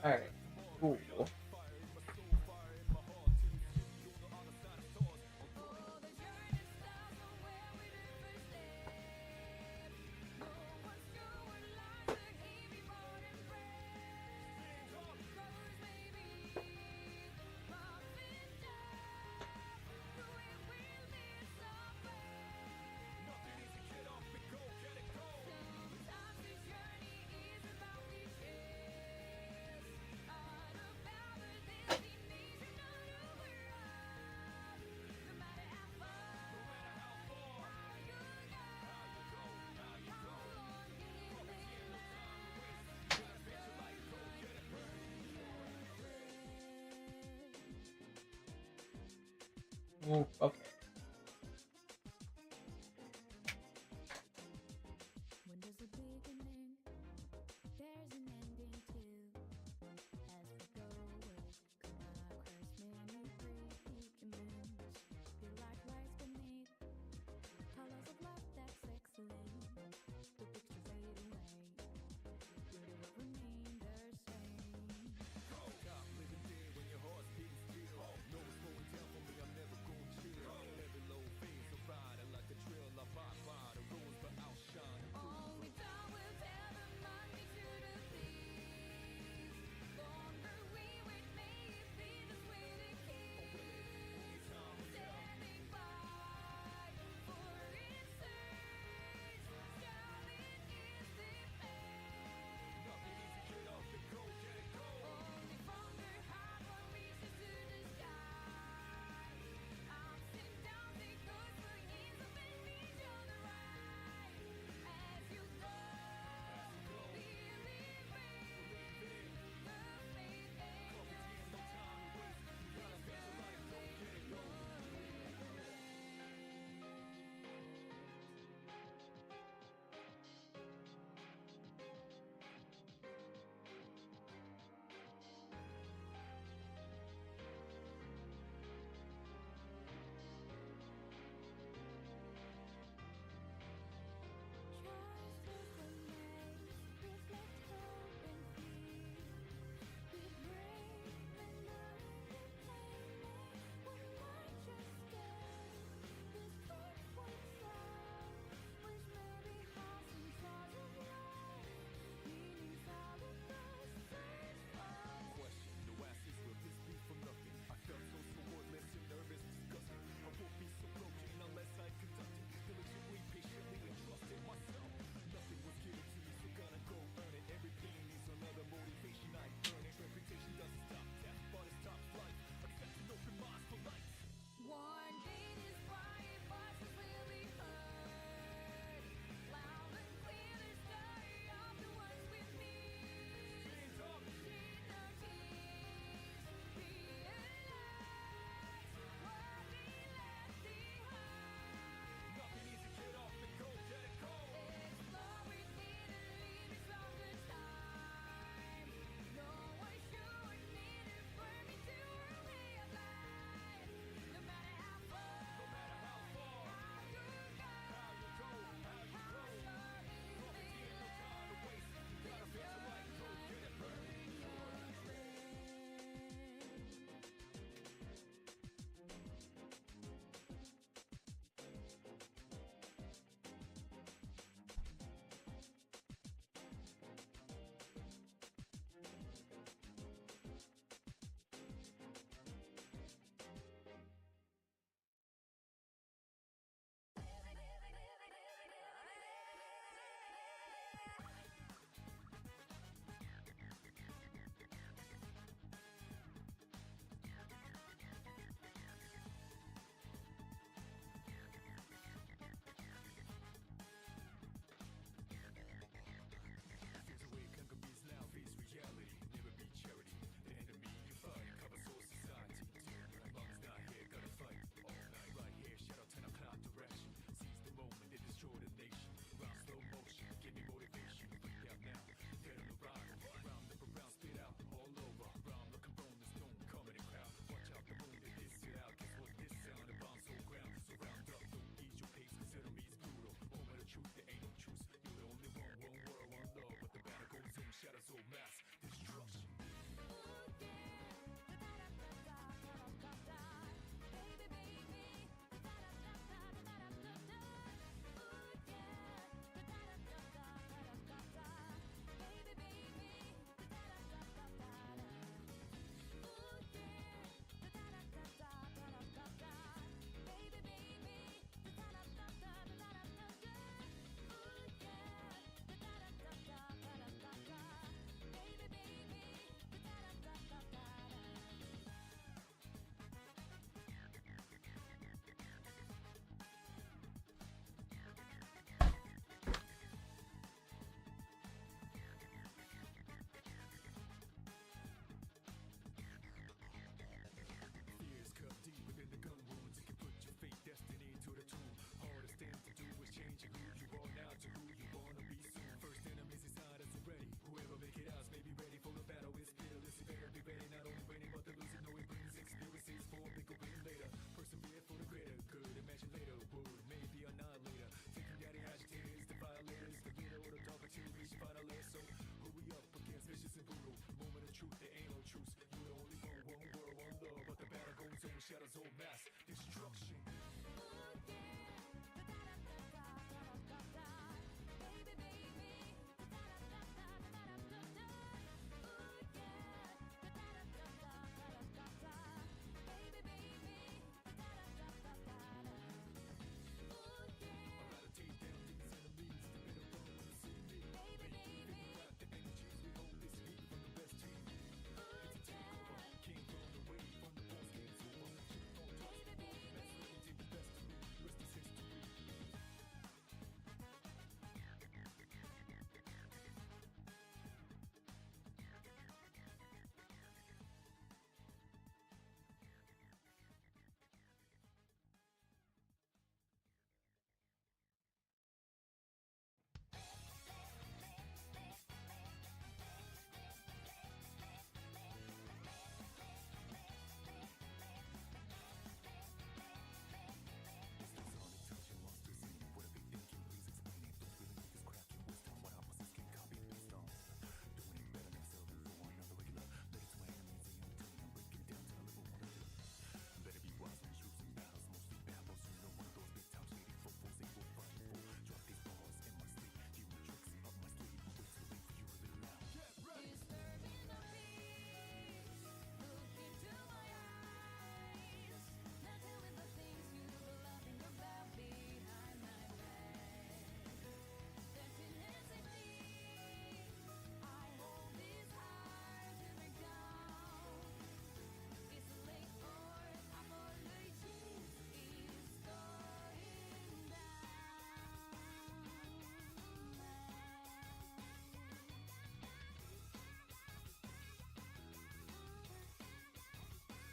All right. Cool. Ooh, okay. When there's a beginning, there's an ending too. As we go away, come across many predicaments. Feel like lies beneath colors of love that's excellent. The pictures fade away, beauty will remain the same. Stop living dead when your heart's beating still. No slowing down for me, I'm never gonna chill.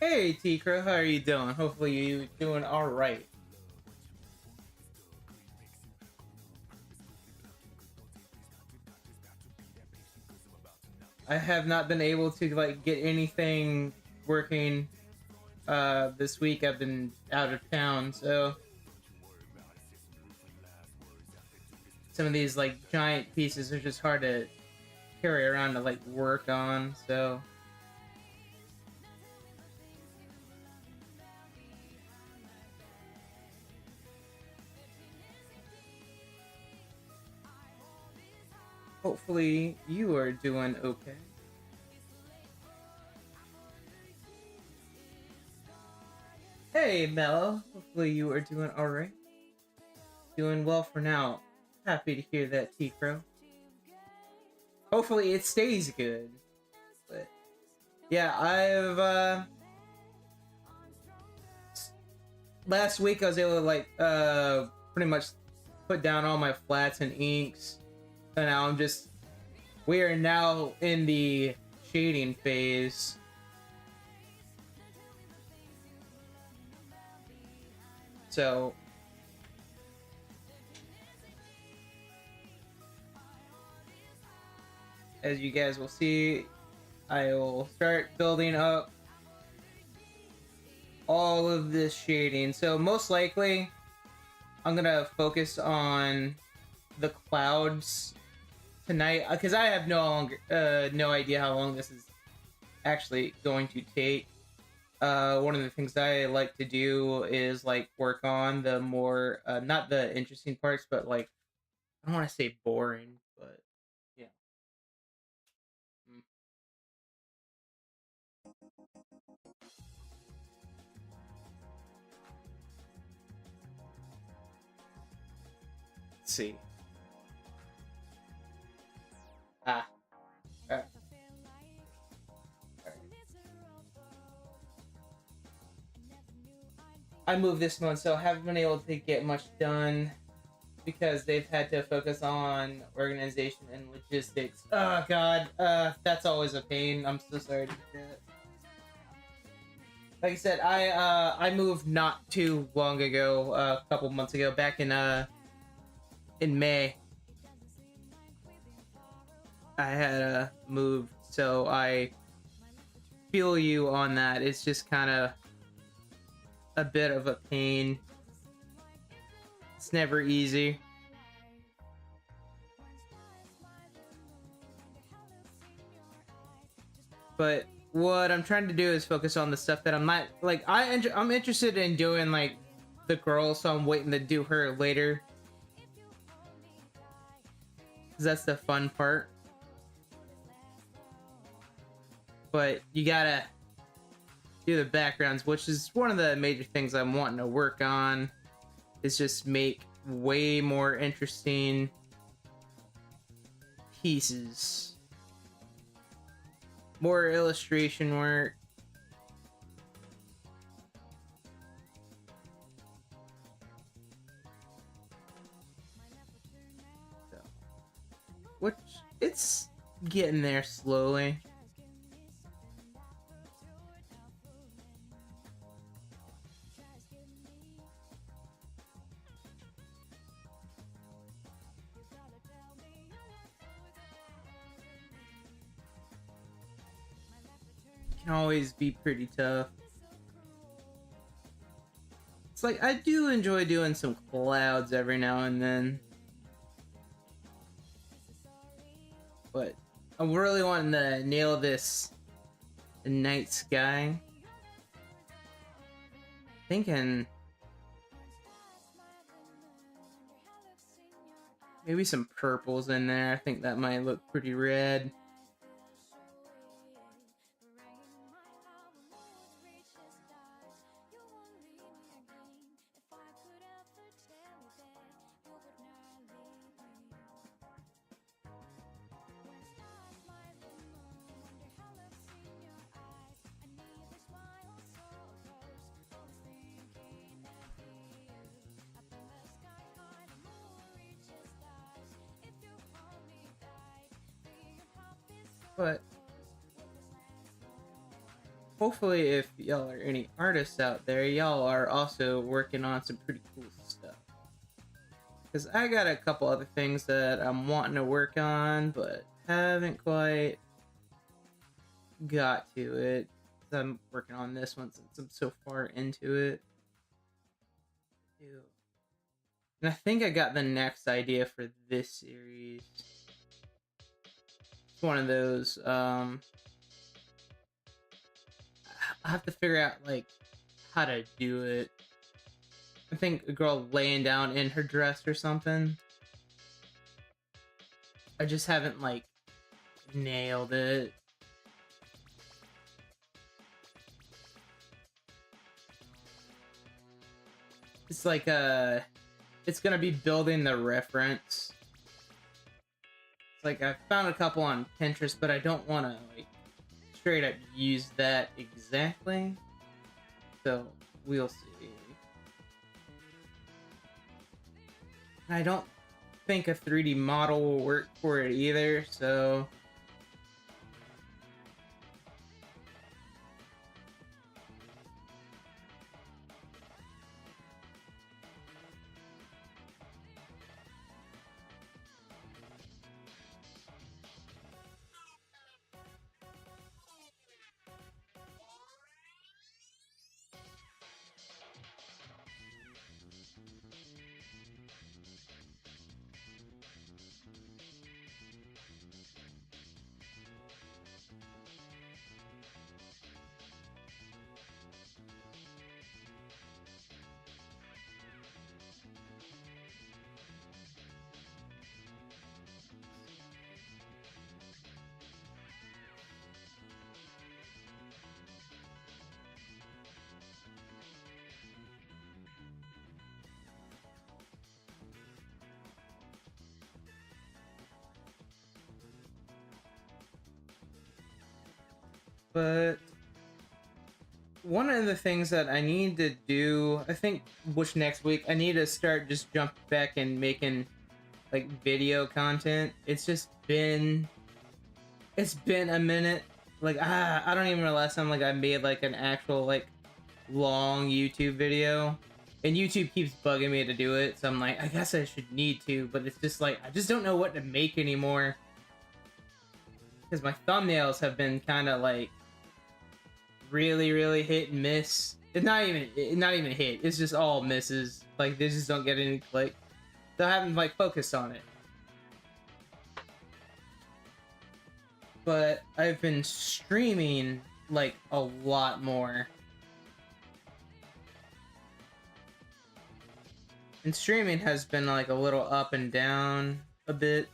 Hey, Tikra, how are you doing? Hopefully you doing all right. I have not been able to like get anything working this week. I've been out of town, so some of these like giant pieces are just hard to carry around to like work on, so hopefully you are doing okay. Hey, Mello. Hopefully you are doing all right. Doing well for now. Happy to hear that, T-Crow. Hopefully it stays good. But yeah, I've last week I was able to like pretty much put down all my flats and inks. So now we are now in the shading phase. So as you guys will see, I will start building up all of this shading. So most likely I'm gonna focus on the clouds tonight because I have no idea how long this is actually going to take. One of the things I like to do is like work on the more not the interesting parts, but like I don't want to say boring, but yeah. Mm. Let's see. Ah. Alright. I moved this month, so I haven't been able to get much done because they've had to focus on organization and logistics. Oh god, that's always a pain. I'm so sorry to hear that. Like I said, I moved not too long ago, a couple months ago, back in May. I had moved, so I feel you on that. It's just kind of a bit of a pain. It's never easy. But what I'm trying to do is focus on the stuff that I'm not like. I'm interested in doing like the girl, so I'm waiting to do her later. 'Cause that's the fun part. But you gotta do the backgrounds, which is one of the major things I'm wanting to work on. Is just make way more interesting pieces, more illustration work. So, which it's getting there slowly. Can always be pretty tough. It's like I do enjoy doing some clouds every now and then, but I'm really wanting to nail this night sky. Thinking maybe some purples in there. I think that might look pretty red. But hopefully if y'all are any artists out there, y'all are also working on some pretty cool stuff. Because I got a couple other things that I'm wanting to work on, but haven't quite got to it. I'm working on this one since I'm so far into it. Ew. And I think I got the next idea for this series. It's one of those, I have to figure out, like, how to do it. I think a girl laying down in her dress or something. I just haven't, like, nailed it. It's like, it's gonna be building the reference. It's like, I found a couple on Pinterest, but I don't want to, like, straight up use that exactly. So, we'll see. I don't think a 3D model will work for it either, so... But one of the things that I need to do, I think, which next week, I need to start just jump back and making, like, video content. It's been a minute. Like, I don't even know the last time, like, I made, like, an actual, like, long YouTube video. And YouTube keeps bugging me to do it, so I'm like, I guess I should need to, but it's just like, I just don't know what to make anymore. Because my thumbnails have been kind of, like, really hit and miss. It's not even hit. It's just all misses. Like, they just don't get any click. So I haven't, like, focused on it. But I've been streaming like a lot more. And streaming has been like a little up and down a bit.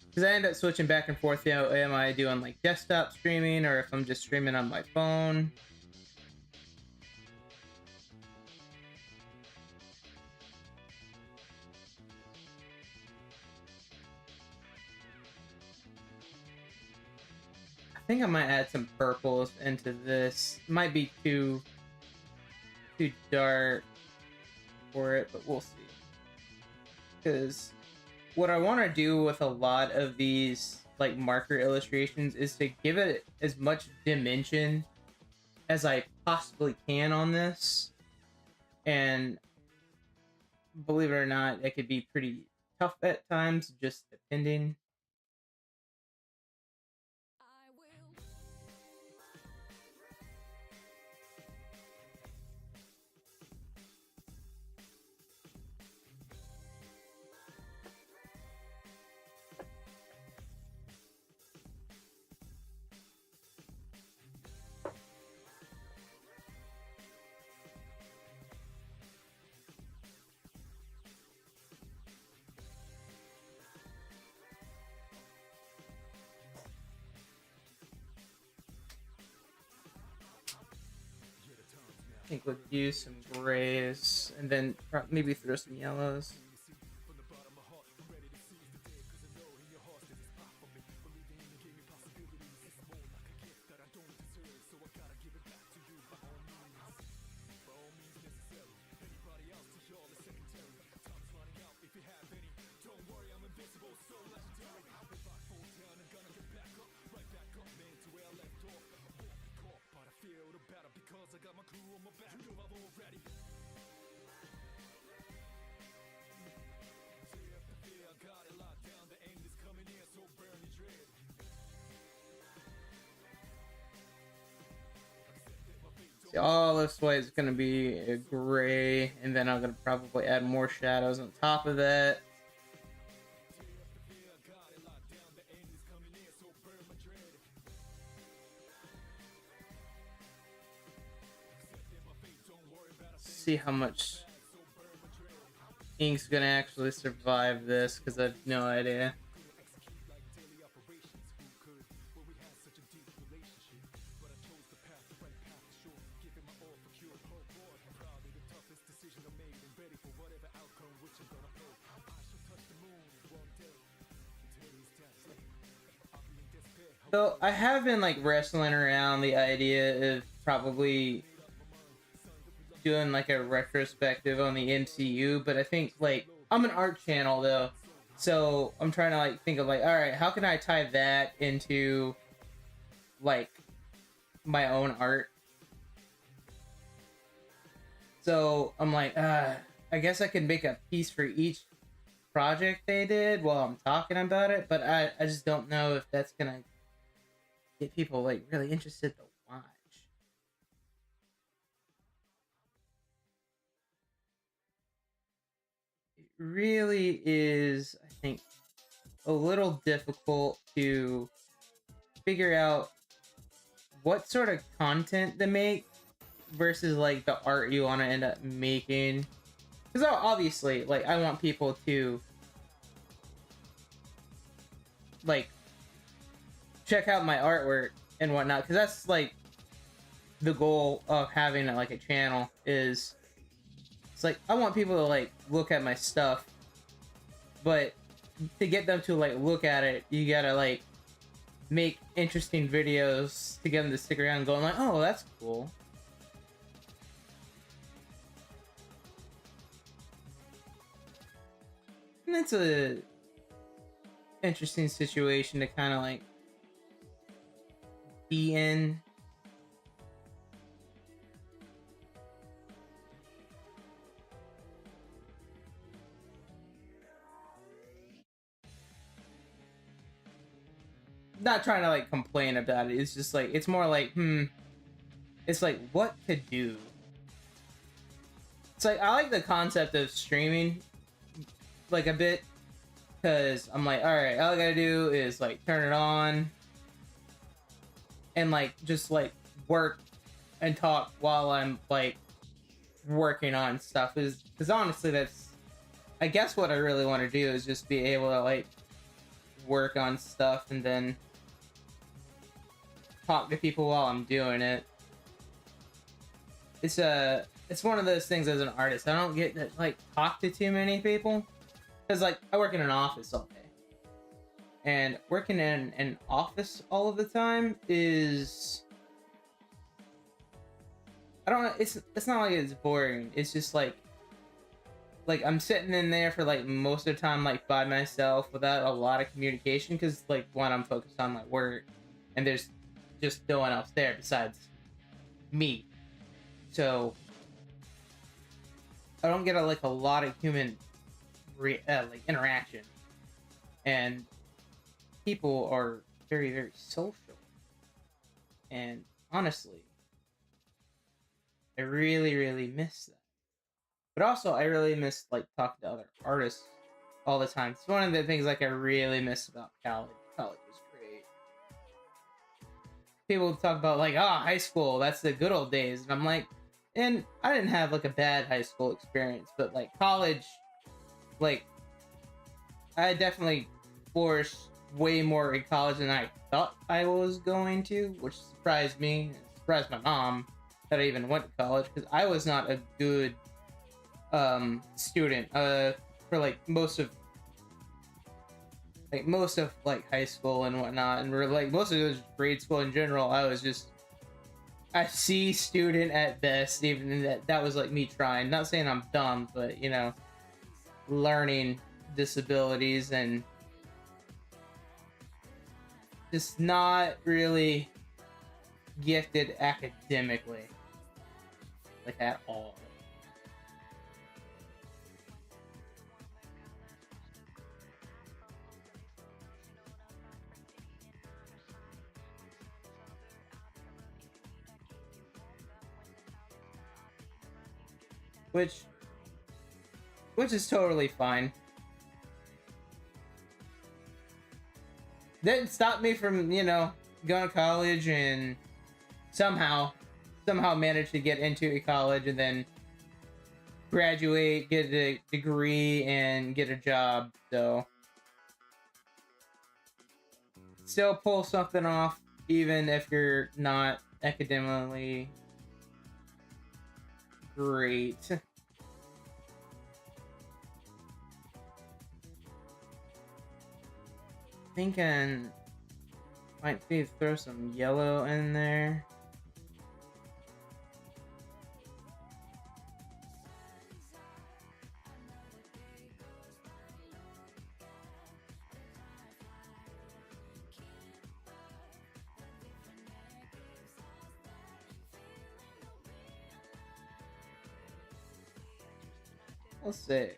Because I end up switching back and forth, you know, am I doing like desktop streaming or if I'm just streaming on my phone. I think I might add some purples into this. Might be too dark for it, but we'll see. Because what I want to do with a lot of these like marker illustrations is to give it as much dimension as I possibly can on this. And believe it or not, it could be pretty tough at times, just depending. I will. I think we'll use some grays and then maybe throw some yellows. See, all this way is going to be a gray, and then I'm going to probably add more shadows on top of that. See how much ink's gonna actually survive this, because I have no idea. So I have been like wrestling around the idea of probably doing like a retrospective on the MCU, but I think like I'm an art channel though, so I'm trying to like think of like, all right, how can I tie that into like my own art? So I'm like, I guess I could make a piece for each project they did while I'm talking about it, but I just don't know if that's gonna get people like really interested to watch. It really is, I think, a little difficult to figure out what sort of content to make versus like the art you want to end up making. Because obviously, like, I want people to like check out my artwork and whatnot, because that's like the goal of having like a channel. Is it's like I want people to like look at my stuff, but to get them to like look at it, you gotta like make interesting videos to get them to stick around going like, oh, that's cool. And it's a interesting situation to kind of like be in. Not trying to like complain about it. It's just like, it's more like, it's like what to do. It's like I like the concept of streaming like a bit, because I'm like, all right, all I gotta do is like turn it on and like just like work and talk while I'm like working on stuff. Is because honestly, that's I guess what I really want to do is just be able to like work on stuff and then talk to people while I'm doing it. It's one of those things as an artist. I don't get to like talk to too many people because like I work in an office all day, and working in an office all of the time is I don't know. It's not like it's boring. It's just like I'm sitting in there for like most of the time like by myself without a lot of communication because like one, I'm focused on my work and there's just no one else there besides me. So I don't get like a lot of human like interaction, and people are very very social. And honestly, I really really miss that. But also, I really miss like talking to other artists all the time. It's one of the things like I really miss about college. College was great. People talk about like, oh, high school, that's the good old days, and I'm like, and I didn't have like a bad high school experience, but like college, like I definitely flourished way more in college than I thought I was going to, which surprised me. It surprised my mom that I even went to college because I was not a good student for like most of like high school and whatnot, and we're like most of it was grade school in general. I was just a C student at best. Even that was like me trying, not saying I'm dumb, but you know, learning disabilities and just not really gifted academically, like at all. which which is totally fine. Didn't stop me from, you know, going to college and somehow managed to get into a college and then graduate, get a degree, and get a job. So still pull something off, even if you're not academically great. Thinking might see throw some yellow in there. Let's see.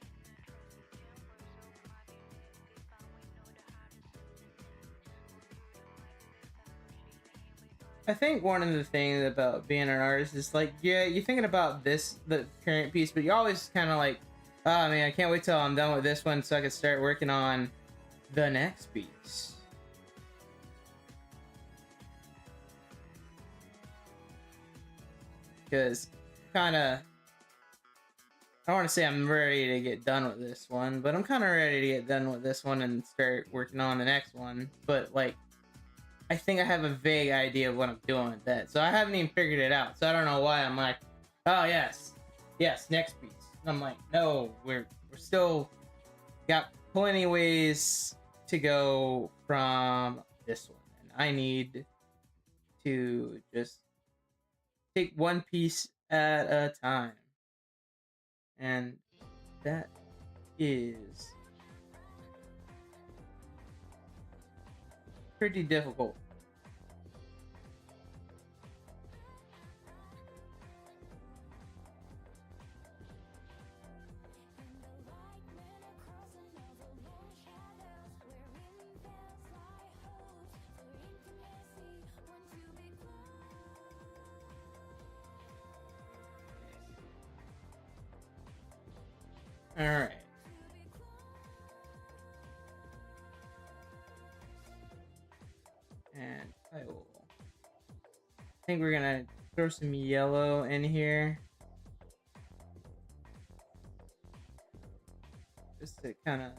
I think one of the things about being an artist is like, yeah, you're thinking about the current piece, but you're always kind of like, oh man, I can't wait till I'm done with this one so I can start working on the next piece. Because kind of, I want to say I'm ready to get done with this one, but I'm kind of ready to get done with this one and start working on the next one. But like, I think I have a vague idea of what I'm doing with that, so I haven't even figured it out. So I don't know why I'm like, oh yes, next piece. And I'm like, no, we're still got plenty ways to go from this one, and I need to just take one piece at a time, and that is pretty difficult. All right. think we're gonna throw some yellow in here. Just to kind of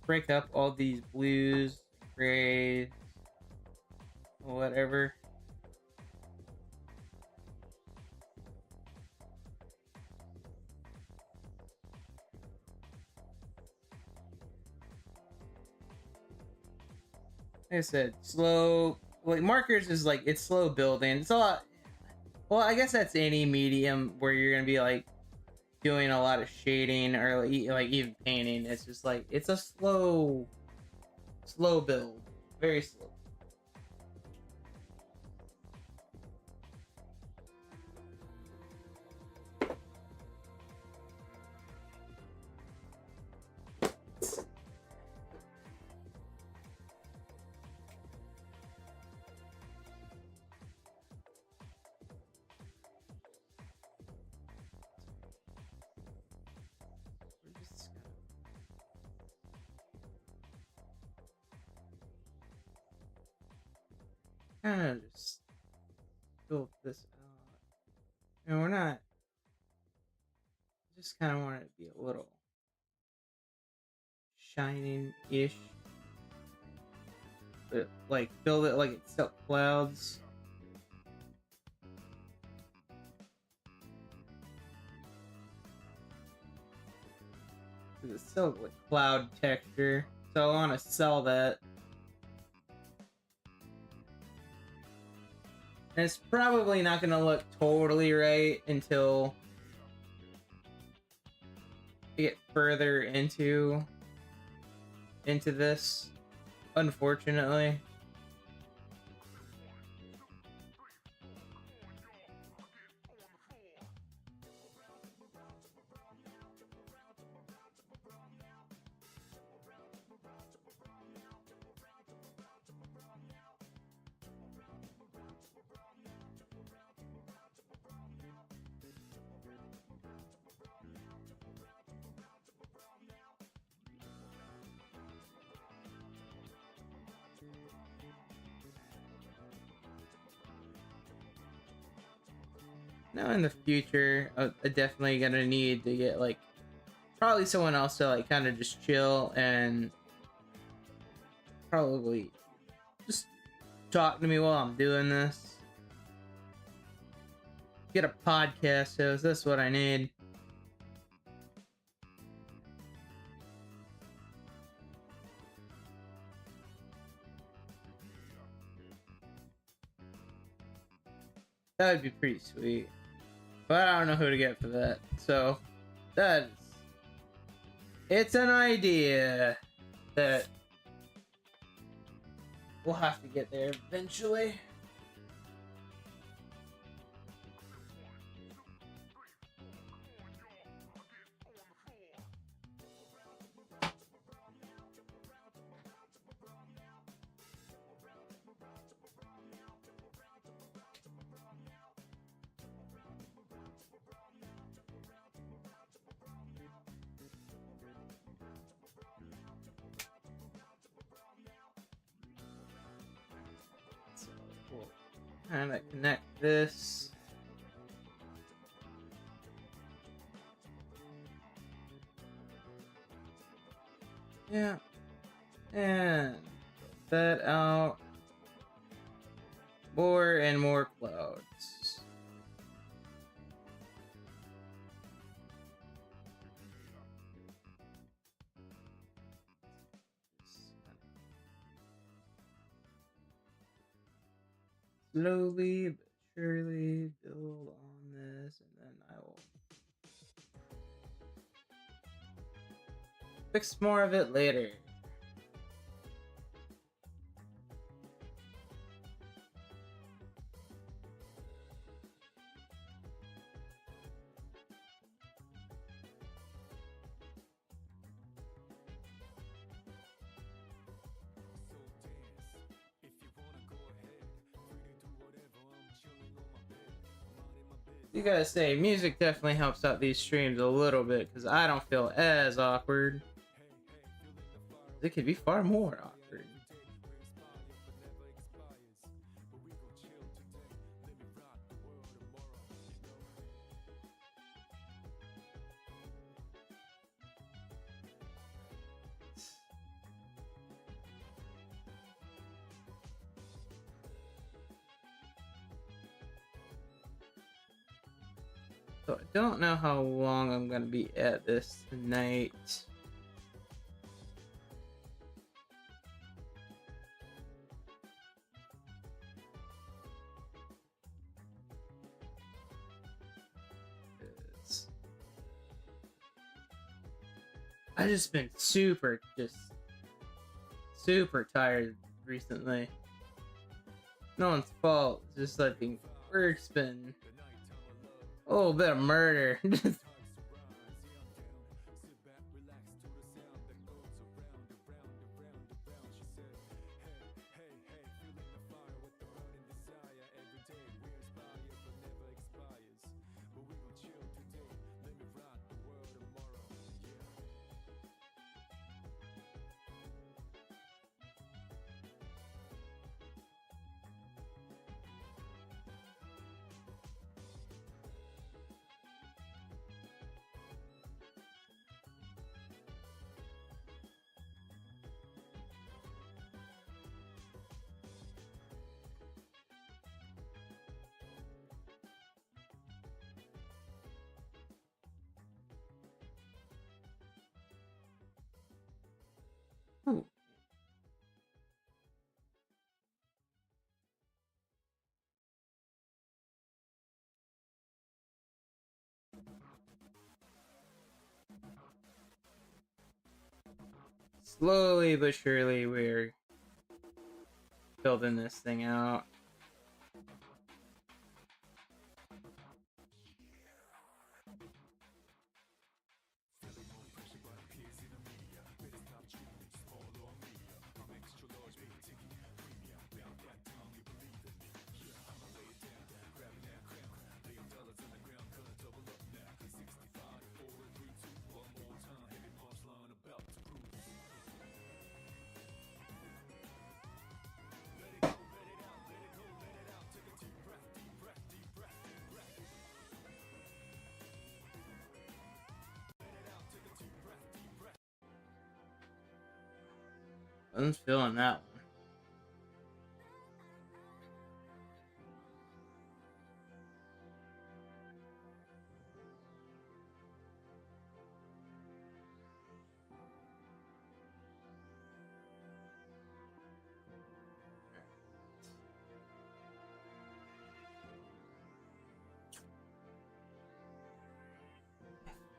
break up all these blues, grays, whatever. Like I said, slow. Like markers is like it's slow building. It's a lot. Well, I guess that's any medium where you're gonna be like doing a lot of shading or like even painting. It's just like it's a slow build, very slow. Kind of just build this out, and we're not. Just kind of want it to be a little shining-ish, but like build it like it's silk clouds. It's silk with cloud texture, so I want to sell that. And it's probably not going to look totally right until we get further into this, unfortunately. Now in the future, I'm definitely gonna need to get like probably someone else to like kind of just chill and probably just talk to me while I'm doing this. Get a podcast host. That's what I need. That would be pretty sweet. But I don't know who to get for that. So, it's an idea that we'll have to get there eventually. Kind of connect this. Yeah. And that out. More and more clouds. Slowly but surely build on this, and then I will fix more of it later. You gotta say, music definitely helps out these streams a little bit because I don't feel as awkward. It could be far more awkward. So I don't know how long I'm gonna be at this tonight. I just been super tired recently. No one's fault. It's just I think work's been a little bit of murder. Ooh. Slowly but surely, we're building this thing out. I'm feeling that one.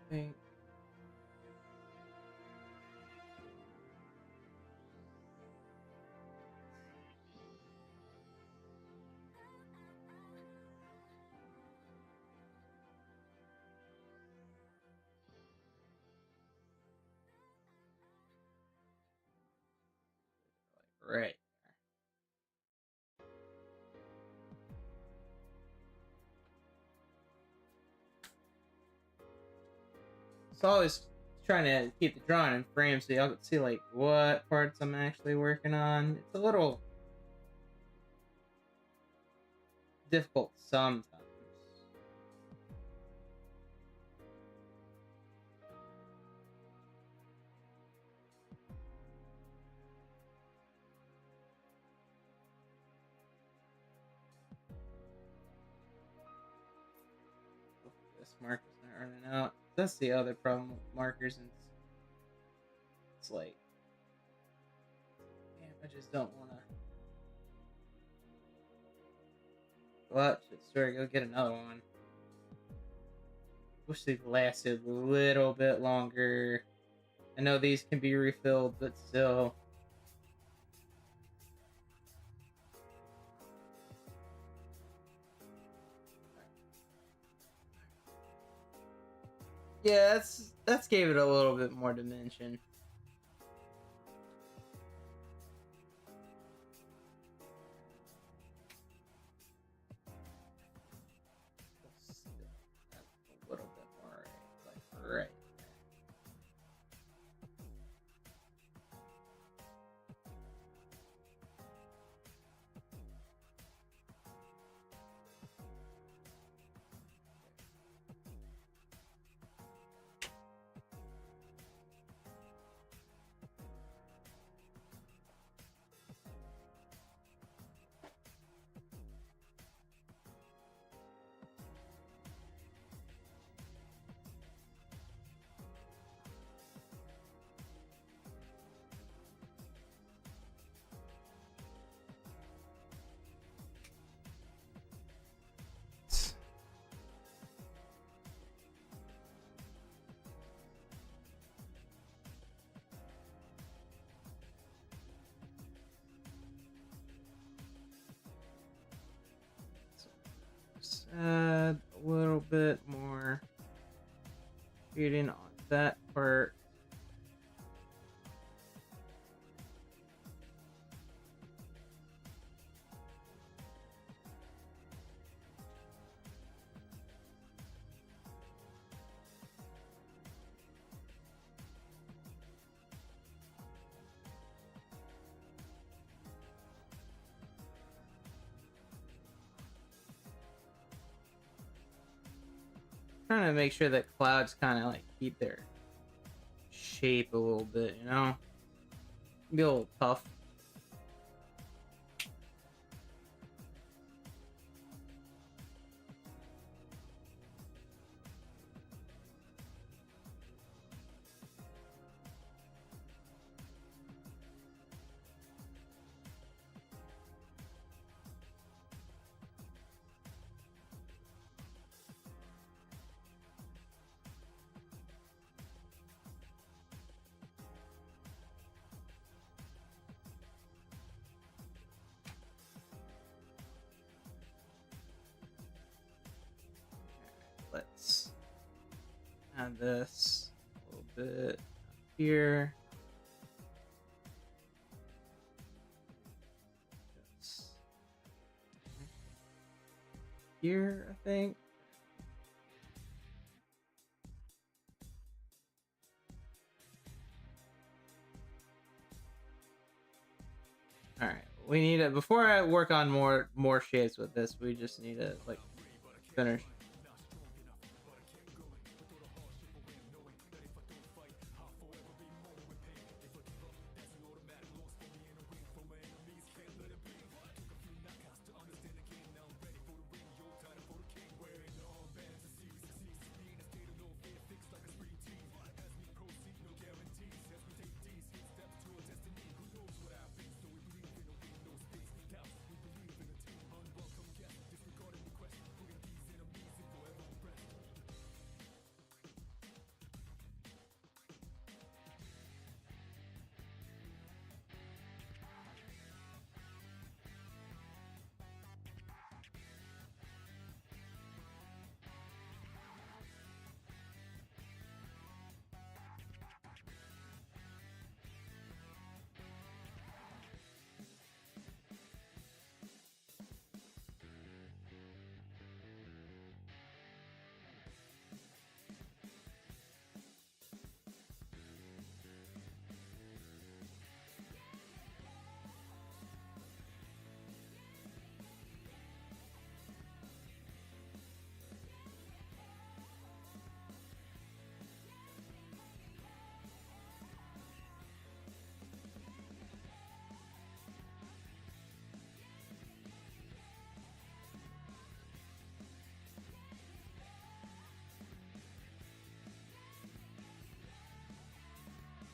I think. Right. So always trying to keep the drawing in frame so y'all can see like what parts I'm actually working on. It's a little difficult sometimes. This marker's not running out. That's the other problem with markers, and it's like, damn, I just don't want to. What? Sorry, go get another one. Wish they lasted a little bit longer. I know these can be refilled, but still. Yeah, that's gave it a little bit more dimension. A little bit more, like right. bit more shading on that part. Trying to make sure that clouds kind of like keep their shape a little bit, you know? Be a little tough. Let's add this a little bit here. Just here, I think. All right, we need to, before I work on more shapes with this, we just need to like finish.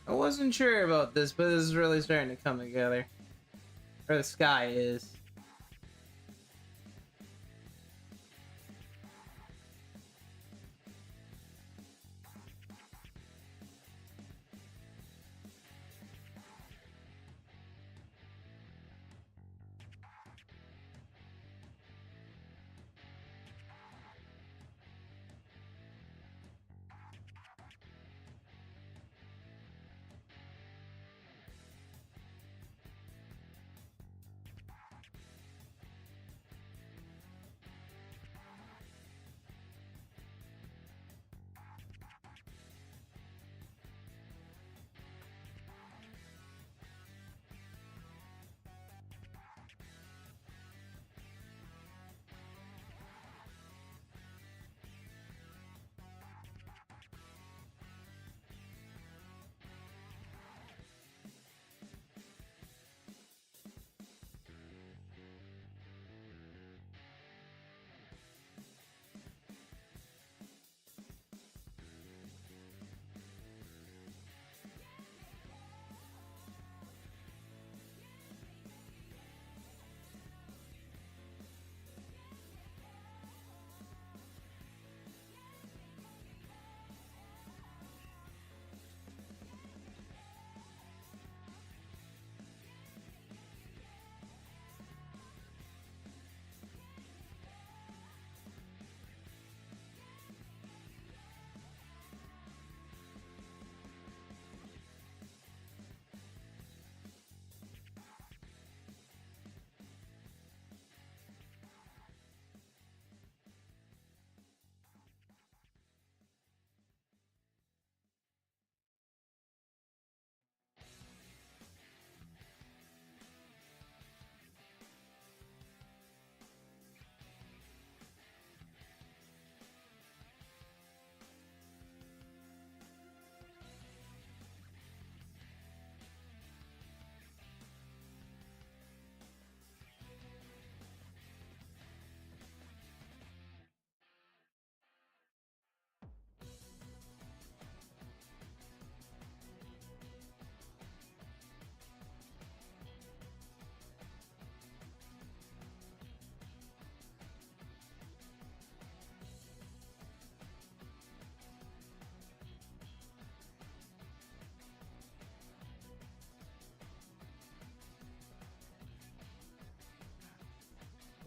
I wasn't sure about this, but this is really starting to come together. Or the sky is.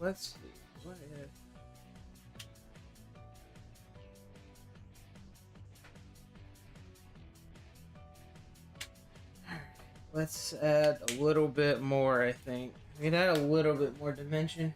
let's see. What if... Let's add a little bit more, I think. We can add a little bit more dimension.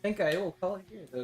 I think I will call it here, though, guys.